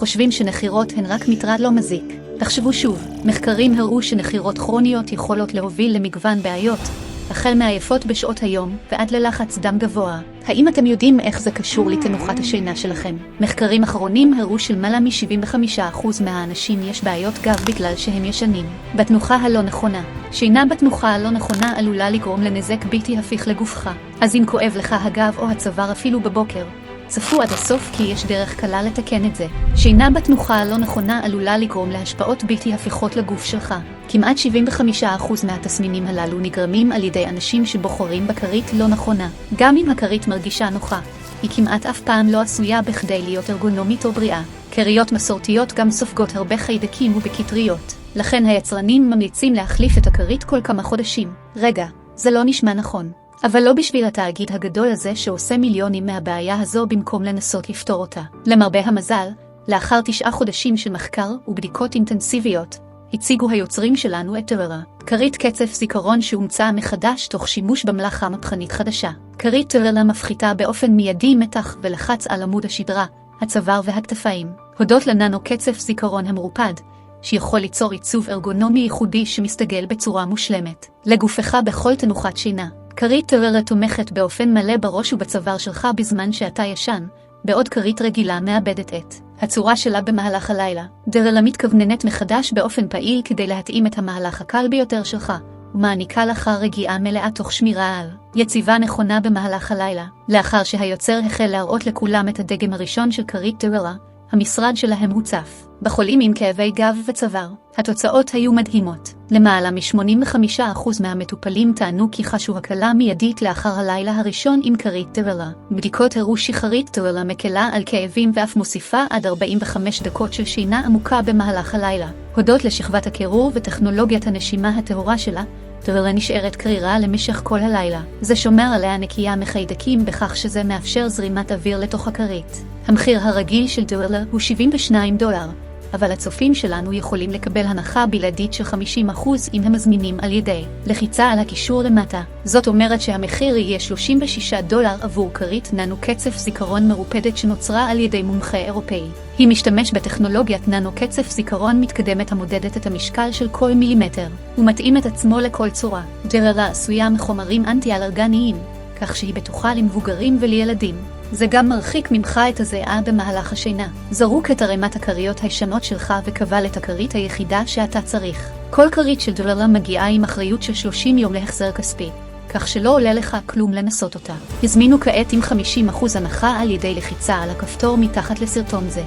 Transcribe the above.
חושבים שנחירות הן רק מטרד לא מזיק. תחשבו שוב, מחקרים הראו שנחירות כרוניות יכולות להוביל למגוון בעיות, החל מעייפות בשעות היום ועד ללחץ דם גבוה. האם אתם יודעים איך זה קשור לתנוחת השינה שלכם? מחקרים אחרונים הראו שלמעלה מ-75% מהאנשים יש בעיות גב בגלל שהם ישנים בתנוחה הלא נכונה. שינה בתנוחה הלא נכונה עלולה לגרום לנזק בלתי הפיך לגופך. אז אם כואב לך הגב או הצוואר אפילו בבוקר, צפו עד הסוף כי יש דרך קלה לתקן את זה. שינה בתנוחה הלא נכונה עלולה לגרום להשפעות בלתי הפיכות לגוף שלך. כמעט 75% מהתסמינים הללו נגרמים על ידי אנשים שבוחרים בכרית לא נכונה. גם אם הכרית מרגישה נוחה, היא כמעט אף פעם לא עשויה בכדי להיות ארגונומית או בריאה. כריות מסורתיות גם סופגות הרבה חיידקים ובקטריות. לכן היצרנים ממליצים להחליף את הכרית כל כמה חודשים. רגע, זה לא נשמע נכון. אבל לא בשביל התאגיד הגדול הזה שעושה מיליונים מהבעיה הזו במקום לנסות לפתור אותה. למרבה המזל, לאחר 9 חודשים של מחקר ובדיקות אינטנסיביות, הציגו היוצרים שלנו את טררה, כרית קצף זיכרון שהומצאה מחדש תוך שימוש במלאכה מהפכנית חדשה. כרית טררה מפחיתה באופן מיידי מתח ולחץ על עמוד השדרה, הצוואר והכתפיים, הודות לננו קצף זיכרון המרופד, שיכול ליצור עיצוב ארגונומי ייחודי שמסתגל בצורה מושלמת לגופך בכל תנוחת שינה. כרית טררה תומכת באופן מלא בראש ובצוואר שלך בזמן שאתה ישן, בעוד כרית רגילה מאבדת את הצורה שלה במהלך הלילה. טררה מתכווננת מחדש באופן פעיל כדי להתאים את המהלך הקל ביותר שלך, ומעניקה לך רגיעה מלאה תוך שמירה על יציבה נכונה במהלך הלילה. לאחר שהיוצר החל להראות לכולם את הדגם הראשון של כרית טררה, המשרד שלהם הוצף בחולים עם כאבי גב וצוואר. התוצאות היו מדהימות. למעלה מ-85% מהמטופלים טענו כי חשו הקלה מיידית לאחר הלילה הראשון עם כרית טררה. בדיקות הראו שכרית טררה מקלה על כאבים ואף מוסיפה עד 45 דקות של שינה עמוקה במהלך הלילה. הודות לשכבת הקירור וטכנולוגיית הנשימה הטהורה שלה, טררה נשארת קרירה למשך כל הלילה. זה שומר עליה נקייה מחיידקים בכך שזה מאפשר זרימת אוויר לתוך הכרית. המחיר הרגיל של טררה הוא $72, אבל הצופים שלנו יכולים לקבל הנחה בלעדית של 50% אם הם מזמינים על ידי לחיצה על הקישור למטה. זאת אומרת שהמחיר יהיה $36 עבור כרית ננו קצף זיכרון מרופדת שנוצרה על ידי מומחה אירופאי. היא משתמש בטכנולוגיית ננו קצף זיכרון מתקדמת המודדת את המשקל של כל מילימטר ומתאים את עצמו לכל צורה. טררה עשויה מחומרים אנטי-אלרגניים, כך שהיא בטוחה למבוגרים ולילדים. זה גם מרחיק ממך את הזיעה במהלך השינה. זרוק את ערימת הכריות הישנות שלך וקבל את הכרית היחידה שאתה צריך. כל כרית של טררה מגיעה עם אחריות של 30 יום להחזר כספי, כך שלא עולה לך כלום לנסות אותה. הזמינו כעת עם 50% הנחה על ידי לחיצה על הכפתור מתחת לסרטון זה.